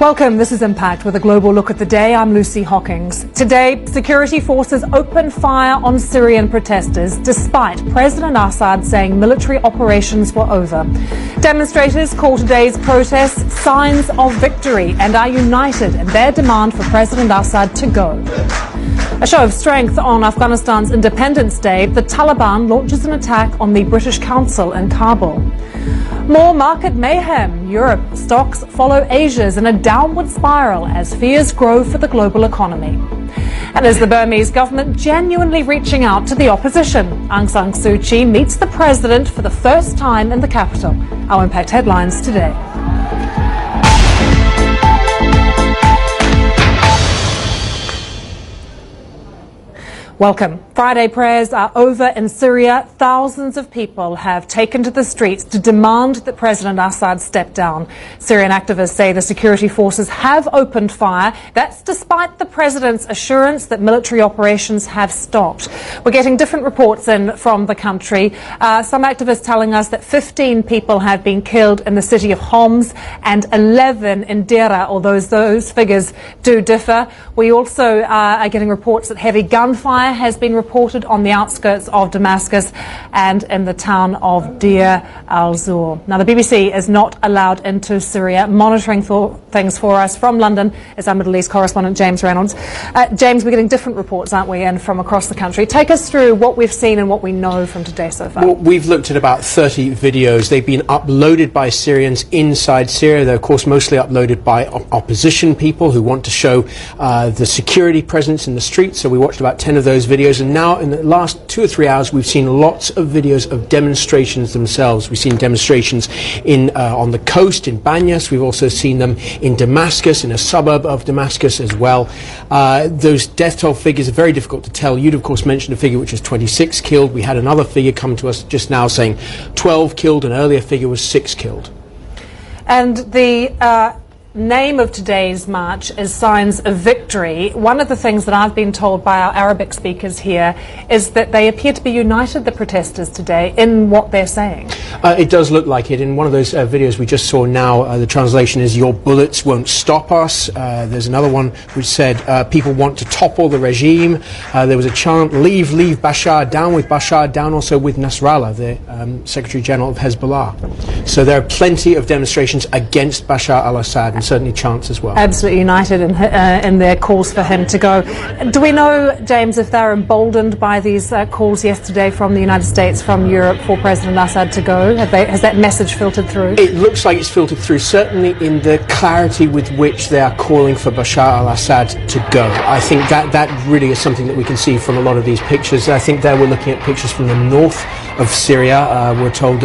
Welcome, this is Impact with a global look at the day. I'm Lucy Hockings. Today, security forces opened fire on Syrian protesters despite President Assad saying military operations were over. Demonstrators call today's protests signs of victory and are united in their demand for President Assad to go. A show of strength on Afghanistan's Independence Day, the Taliban launches an attack on the British Council in Kabul. More market mayhem. Europe stocks follow Asia's in a downward spiral as fears grow for the global economy. And is the Burmese government genuinely reaching out to the opposition? Aung San Suu Kyi meets the president for the first time in the capital. Our Impact headlines today. Welcome. Friday prayers are over in Syria. Thousands of people have taken to the streets to demand that President Assad step down. Syrian activists say the security forces have opened fire. That's despite the president's assurance that military operations have stopped. We're getting different reports in from the country. Some activists telling us that 15 people have been killed in the city of Homs and 11 in Dera, although those figures do differ. We also are getting reports that heavy gunfire has been reported on the outskirts of Damascus and in the town of Deir al-Zur. Now, the BBC is not allowed into Syria. Monitoring things for us from London is our Middle East correspondent, James Reynolds. James, we're getting different reports, aren't we, in from across the country. Take us through what we've seen and what we know from today so far. Well, we've looked at about 30 videos. They've been uploaded by Syrians inside Syria. They're, of course, mostly uploaded by opposition people who want to show the security presence in the streets. So we watched about 10 of those videos, and now in the last 2 or 3 hours we've seen lots of videos of demonstrations themselves. We've seen demonstrations in on the coast in Banyas. We've also seen them in Damascus, in a suburb of Damascus as well. Those death toll figures are very difficult to tell. You'd of course mentioned a figure which was 26 killed. We had another figure come to us just now saying 12 killed. An earlier figure was 6 killed. And the name of today's march is Signs of Victory. One of the things that I've been told by our Arabic speakers here is that they appear to be united, the protesters today, in what they're saying. It does look like it. In one of those videos we just saw now, the translation is "Your bullets won't stop us." There's another one which said people want to topple the regime. There was a chant, leave Bashar, down with Bashar, down also with Nasrallah, the Secretary General of Hezbollah. So there are plenty of demonstrations against Bashar al-Assad, and certainly chants as well. Absolutely united in their calls for him to go. Do we know, James, if they're emboldened by these calls yesterday from the United States, from Europe, for President Assad to go? Has that message filtered through? It looks like it's filtered through, certainly in the clarity with which they are calling for Bashar al-Assad to go. I think that really is something that we can see from a lot of these pictures. I think there we're looking at pictures from the north of Syria. We're told